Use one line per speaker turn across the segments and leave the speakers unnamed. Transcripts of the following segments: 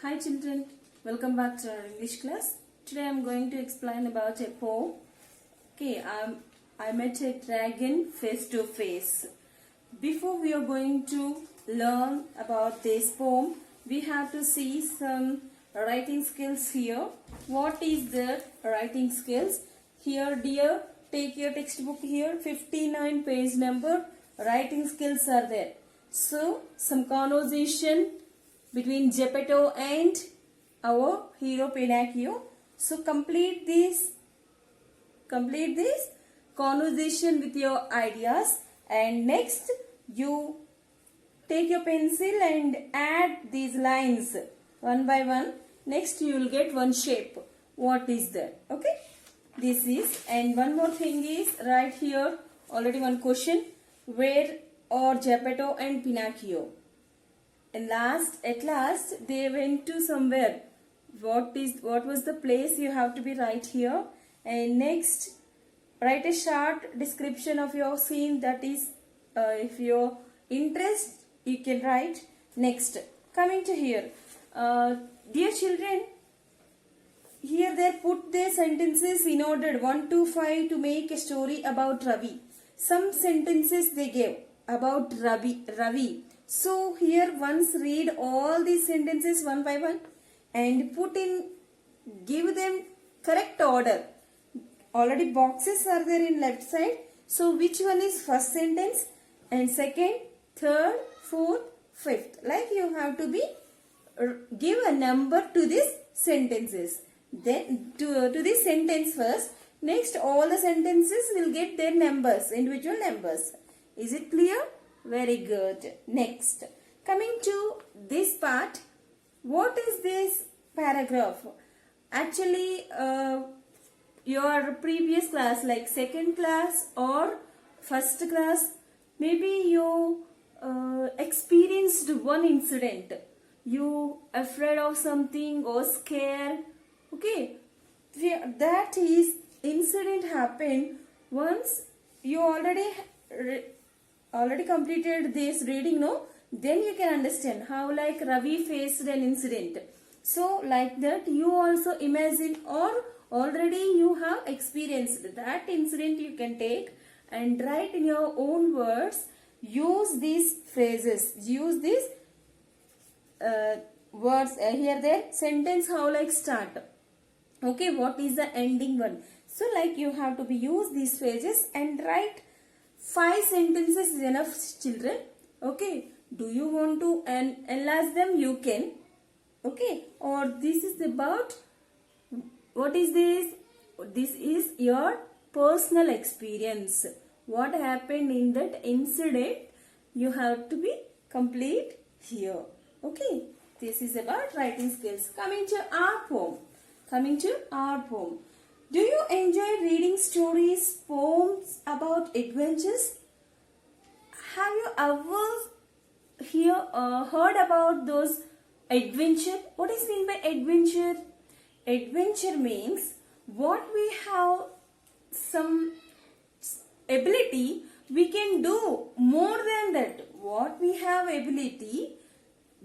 Hi children, welcome back to our English class. Today I am going to explain about a poem. Okay, I met a dragon face to face. Before we are going to learn about this poem, we have to see some writing skills here. What is the writing skills? Here dear, take your textbook here, 59 page number, writing skills are there. So, some conversation between Geppetto and our hero Pinocchio. So complete this conversation with your ideas, and next you take your pencil and add these lines one by one. Next you will get one shape. What is that? Okay. This is, and one more thing is right here already one question. Where are Geppetto and Pinocchio? And at last they went to somewhere. What was the place? You have to be right here. And next write a short description of your scene. That is, if your interest you can write. Next, coming to here, dear children, here they put their sentences in order 1 to 5 to make a story about Ravi. Some sentences they gave about Ravi. So here once read all these sentences one by one and give them correct order. Already boxes are there in left side. So which one is first sentence and second, third, fourth, fifth. Like you have to give a number to these sentences. Then to this sentence first. Next all the sentences will get their numbers, individual numbers. Is it clear? Very good. Next, coming to this part, what is this paragraph? Actually, your previous class, like second class or first class, maybe you experienced one incident. You afraid of something or scared. Okay, that is incident happened once you already completed this reading, no? Then you can understand how like Ravi faced an incident. So like that you also imagine or already you have experienced that incident. You can take and write in your own words. Use these phrases. Use these words here there. Sentence how like start. Okay, what is the ending one? So like you have to use these phrases and write 5 sentences is enough, children. Okay. Do you want to enlarge them? You can. Okay. Or this is about, what is this? This is your personal experience. What happened in that incident? You have to be complete here. Okay. This is about writing skills. Coming to our poem. Do you enjoy reading stories, poems about adventures? Have you ever heard about those adventure? What is mean by adventure? Adventure means what we have some ability, we can do more than that. What we have ability,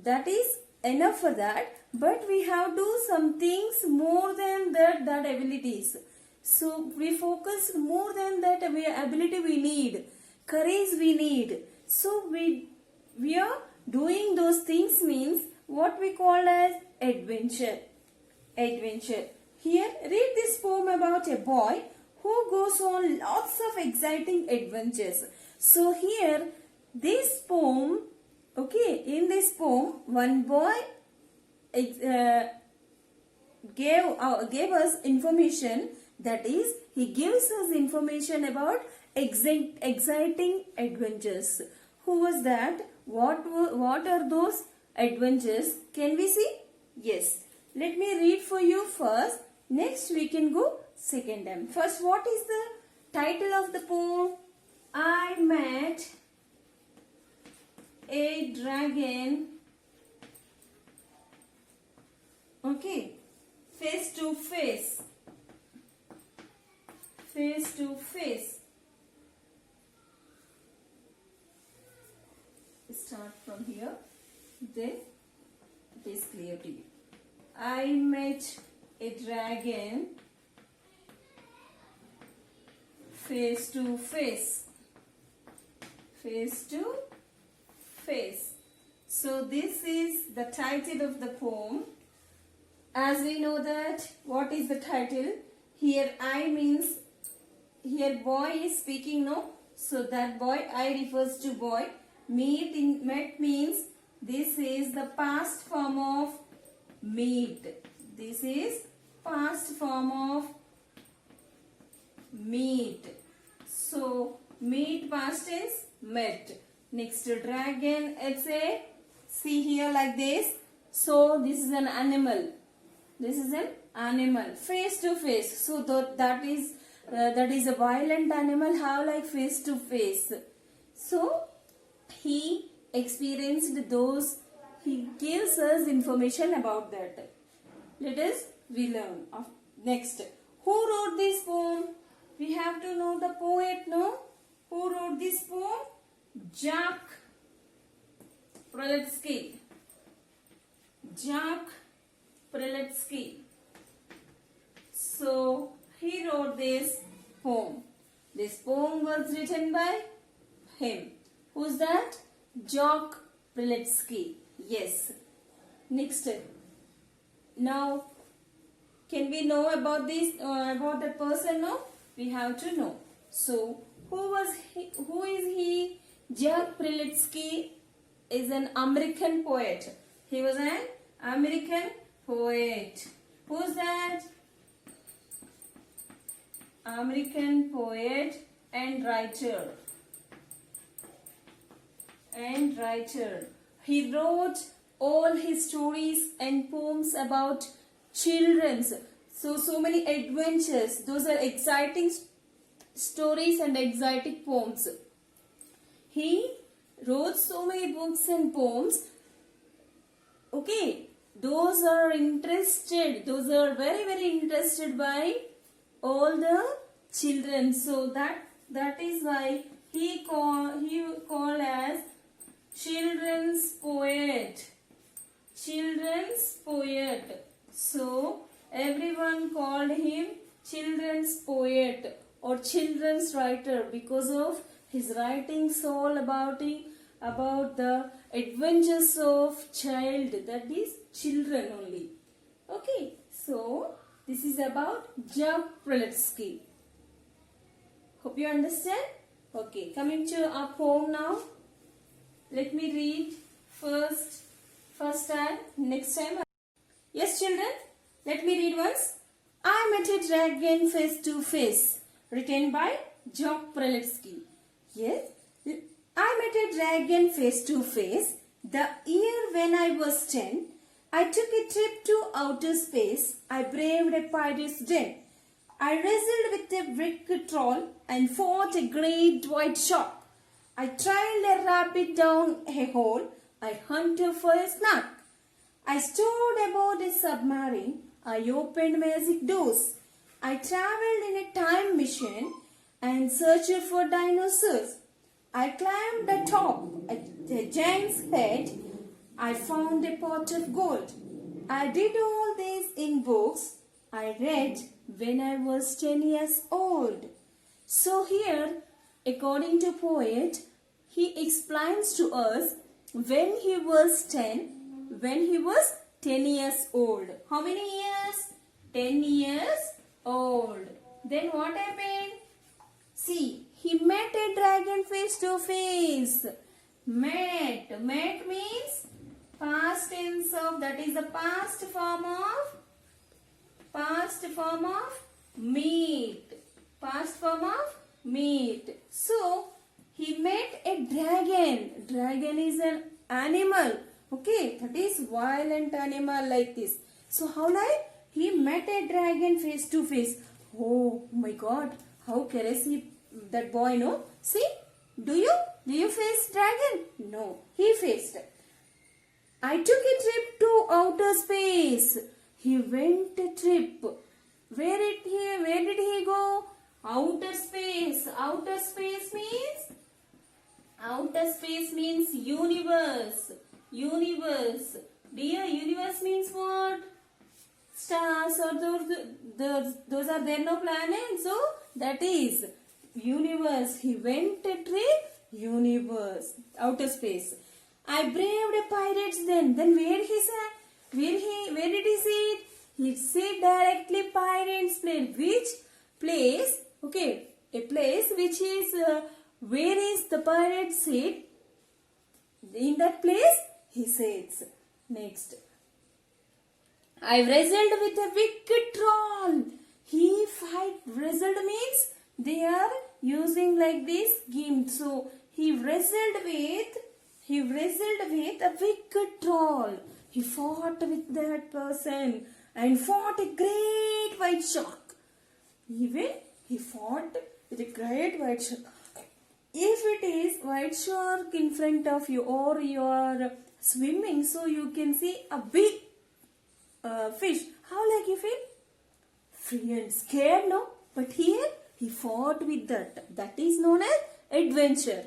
that is enough for that. But we have to do some things more than that abilities. So we focus more than that ability we need. Courage we need. So we are doing those things means what we call as adventure. Adventure. Here read this poem about a boy who goes on lots of exciting adventures. So here this poem, okay, in this poem one boy gave us information, that is he gives us information about exciting adventures. Who was that? What are those adventures? Can we see? Yes. Let me read for you first. Next we can go second time. First, what is the title of the poem? I met a dragon, okay, face to face. Face to face. Start from here. Then it is clear to you. I met a dragon face to face. Face to face. So this is the title of the poem. As we know that, what is the title? Here I means, here boy is speaking, no? So that boy, I refers to boy. Met means, this is the past form of meet. This is past form of meet. So meet past tense, met. Next, dragon, it's a, see here like this. So this is an animal. This is an animal. Face to face. So that is a violent animal, how like face to face. So he experienced those. He gives us information about that. Let us we learn. Next, who wrote this poem? We have to know the poet, no? Who wrote this poem? Jacques Prelutsky. Jacques Prelutsky. So he wrote this poem. This poem was written by him. Who's that? Jacques Prelutsky. Yes. Next. Now, can we know about this? About that person? No. We have to know. So, who was he? Who is he? Jacques Prelutsky is an American poet. He was an American poet. Who's that? American poet and writer. He wrote all his stories and poems about children. So many adventures. Those are exciting stories and exciting poems. He wrote so many books and poems. Okay, those are interested. Those are very, very interested by all the children. So that is why he called as children's poet. Children's poet. So everyone called him children's poet or children's writer because of his writings all about the adventures of child, that is children only. Okay, so this is about Jacques Prelutsky. Hope you understand. Okay, coming to our poem now. Let me read first time, next time. Yes, children, let me read once. I met a dragon face to face, written by Jacques Prelutsky. Yes, I met a dragon face to face. The year when I was 10, I took a trip to outer space. I braved a pirate's den. I wrestled with a brick troll and fought a great white shark. I trailed a rabbit down a hole. I hunted for a snack. I stood aboard a submarine. I opened magic doors. I traveled in a time machine and searched for dinosaurs. I climbed atop a giant's head. I found a pot of gold. I did all this in books I read when I was 10 years old. So here, according to poet, he explains to us when he was 10 years old. How many years? 10 years old. Then what happened? See, he met a dragon face to face. Met means past tense of, that is the past form of meet. Past form of meet. So, he met a dragon. Dragon is an animal. Okay, that is violent animal like this. So, how like he met a dragon face to face. Oh my God, how careless that boy, no? See, do you face dragon? No, he faced. I took a trip to outer space. He went a trip. Where did he go? Outer space. Outer space means universe. Universe. Dear, universe means what? stars, or those are there no planets. So that is universe. He went to universe, outer space. I braved a pirates then. Then where he said? Where did he sit? He sit directly pirates place. Which place? Okay, a place which is where is the pirate sit? In that place he sits. Next. I wrestled with a wicked troll. He fight. Wrestled means they are using like this game. So he wrestled with a wicked troll. He fought with that person and fought a great white shark. Even he fought with a great white shark. If it is white shark in front of you or you are swimming, so you can see a big fish. How like you feel? Free and scared, no? But here he fought with that. That is known as adventure.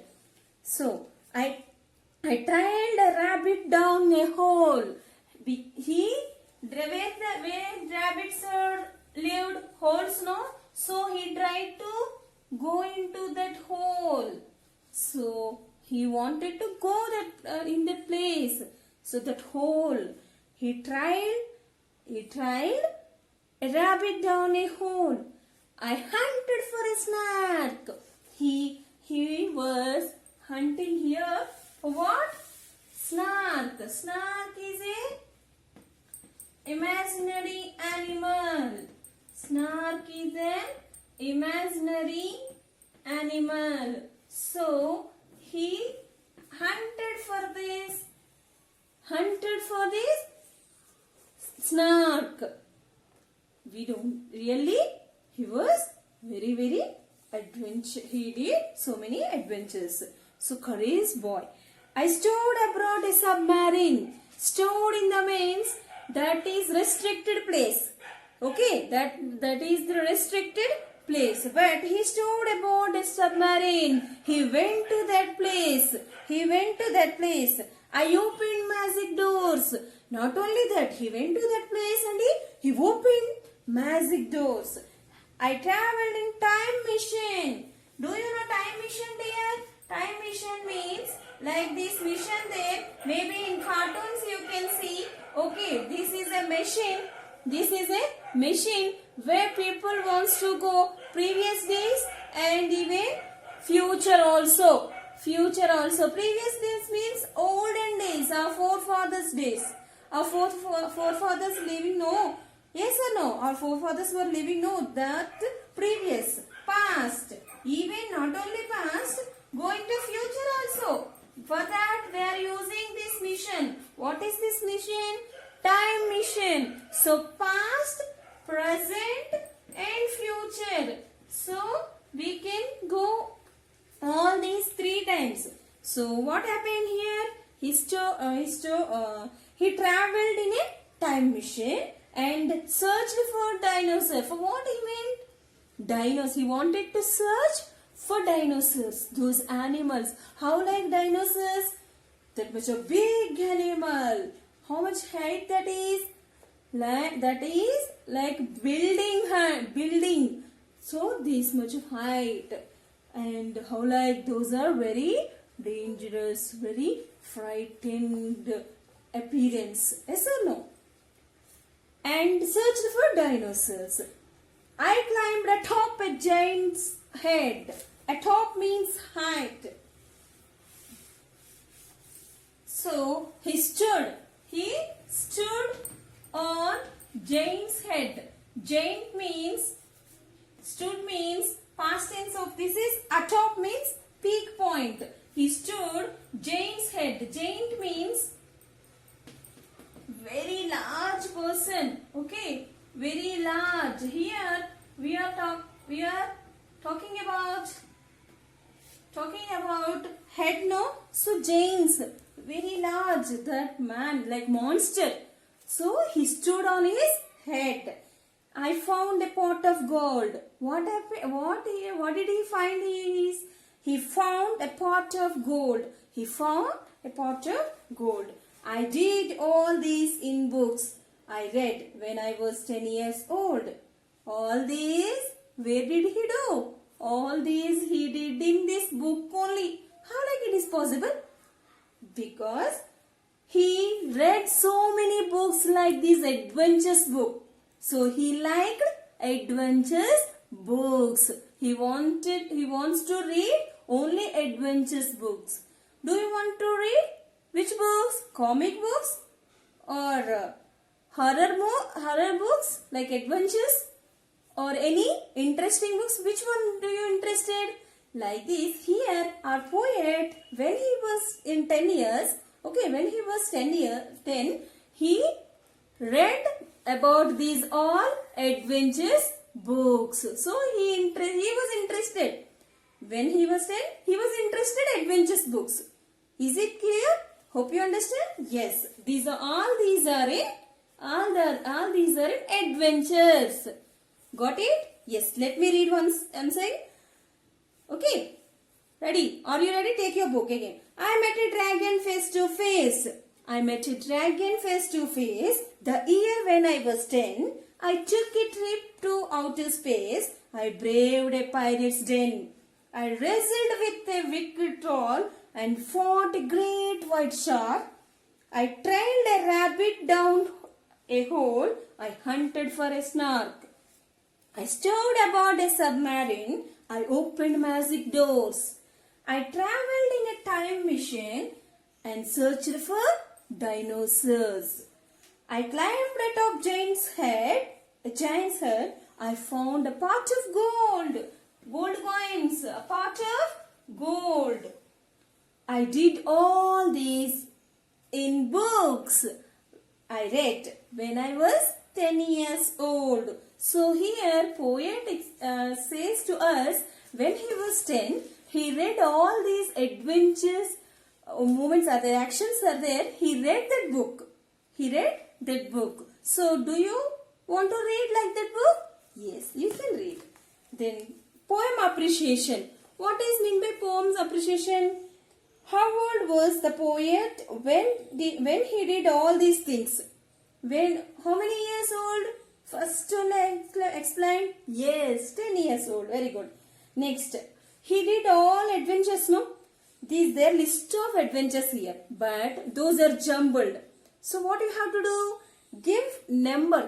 So I trailed a rabbit down a hole. Where rabbits are lived holes, no? So he tried to go into that hole. So he wanted to go in that place. So that hole. He tried a rabbit down a hole. I hunted for a snack. He was hunting here for what? Snark. Snark is a imaginary animal. Snark is an imaginary animal. So he hunted for this snark. We don't really. He was very adventure. He did so many adventures. So courageous boy. I stowed aboard a submarine. Stowed in the means that is restricted place. Okay, that is the restricted place. But he stowed aboard a submarine. He went to that place. I opened magic doors. Not only that, he went to that place and he opened magic doors. I traveled in time machine. Do you know time machine, dear? Time machine means like this machine there. Maybe in cartoons you can see. Okay, this is a machine. This is a machine where people wants to go previous days and even future also. Previous days means olden days, our forefathers days. Our forefathers living, no. Yes or no? Our forefathers were living, no. That previous, past. Even not only past, going to future also. For that they are using this mission. What is this mission? Time mission. So past, present and future. So we can go all these 3 times. So what happened here? He traveled in a time machine and searched for dinosaurs. For what he meant? Dinosaurs. He wanted to search for dinosaurs. Those animals. How like dinosaurs? That much a big animal. How much height that is? That is like building. So this much of height. And how like those are very dangerous, very frightened appearance. Yes or no? And searched for dinosaurs. I climbed atop a giant's head. Atop means height. So he stood on giant's head. Giant means, stood means past tense of this is atop means peak point. He stood giant's head. Giant means very large person. Okay, very large. Here we are talking about head, no? So giants, very large. That man like monster. So he stood on his head. I found a pot of gold. What happened? What did he find? He found a pot of gold. He found a pot of gold. I did all these in books. I read when I was 10 years old. All these, where did he do? All these he did in this book only. How like it is possible? Because he read so many books like this adventures book. So he liked adventures books. He wants to read only adventures books. Do you want to read which books? Comic books or horror books like adventures or any interesting books? Which one do you interested? Like this, here our poet, when he was in 10 years, okay, when he was 10, he read about these all adventures books. So he was interested. When he was 10, he was interested in adventures books. Is it clear? Hope you understand. Yes, all these are in adventures. Got it? Yes. Let me read once. I'm saying. Okay. Ready? Are you ready? Take your book again. I met a dragon face to face. I met a dragon face to face. The year when I was 10, I took a trip to outer space. I braved a pirate's den. I wrestled with a wicked troll and fought a great white shark. I trailed a rabbit down a hole. I hunted for a snark. I stood aboard a submarine. I opened magic doors. I traveled in a time machine and searched for dinosaurs. I climbed atop a giant's head. I found a pot of gold coins, a pot of gold. I did all these in books I read when I was 10 years old. So here poet says to us, when he was 10, he read all these adventures, moments are there, actions are there. He read that book. So do you want to read like that book? Yes, you can read. Then poem appreciation. What is mean by poems appreciation? How old was the poet when he did all these things? How many years old? First to explain. Yes, 10 years old. Very good. Next, he did all adventures, no? These there list of adventures here, but those are jumbled. So what you have to do? Give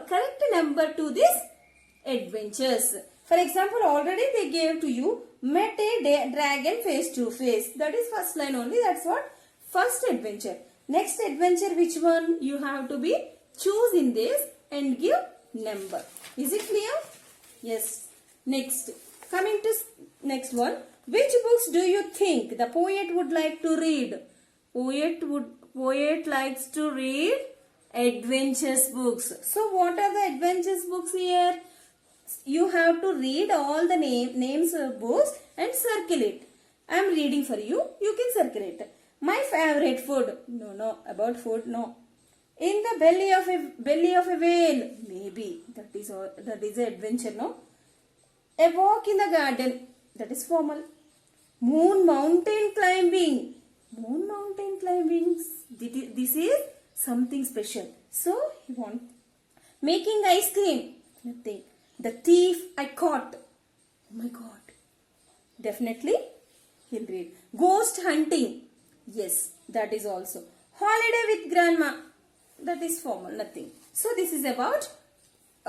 correct number to these adventures. For example, already they gave to you, met a dragon face to face. That is first line only. That's what? First adventure. Next adventure, which one you have to be? Choose in this and give number. Is it clear? Yes. Next. Coming to next one. Which books do you think the poet would like to read? Poet likes to read adventures books. So what are the adventures books here? You have to read all the names of books and circle it. I am reading for you. You can circle it. My favorite food. No. About food, no. In the belly of a whale. Maybe. That is an adventure, no? A walk in the garden. That is formal. Mountain climbing. This is something special. So, you want. Making ice cream. Nothing. The thief I caught. Oh my God. Definitely, he'll read. Ghost hunting. Yes, that is also. Holiday with grandma. That is formal, nothing. So, this is about,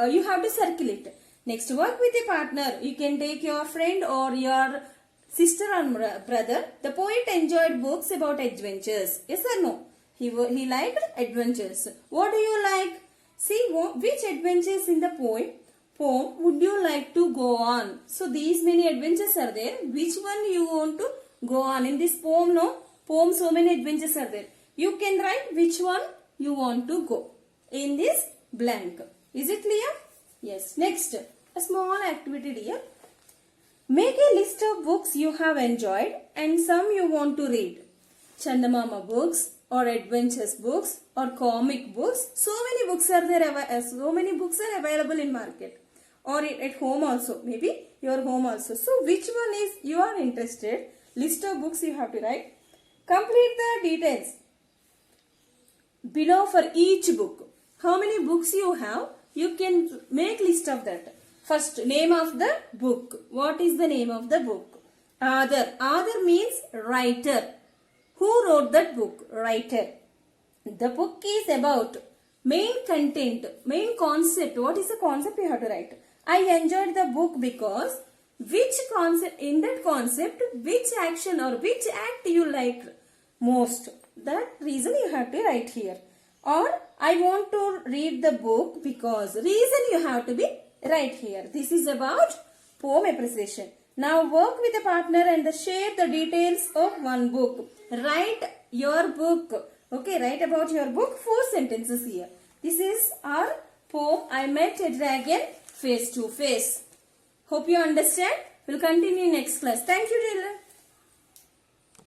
you have to circle it. Next, work with a partner. You can take your friend or your sister or brother. The poet enjoyed books about adventures. Yes or no? He liked adventures. What do you like? See, which adventures in the poem would you like to go on? So, these many adventures are there. Which one you want to go on? In this poem, no? Poem, so many adventures are there. You can write which one you want to go in this blank. Is it clear? Yes. Next, a small activity here. Make a list of books you have enjoyed and some you want to read. Chandamama books or adventures books or comic books. So many books are there. So many books are available in market or at home also. Maybe your home also. So which one is you are interested? List of books you have to write. Complete the details below for each book. how many books you have, you can make list of that. First, name of the book. What is the name of the book? Author. Author means writer. Who wrote that book? Writer. The book is about main content, main concept. What is the concept you have to write? I enjoyed the book because which concept, in that concept, which action or which act you like most. That reason you have to write here. Or I want to read the book because reason you have to be write here. This is about poem appreciation. Now work with a partner and share the details of one book. Write your book. Okay, write about your book 4 sentences here. This is our poem I Met a Dragon Face to Face. Hope you understand. We'll continue next class. Thank you, children.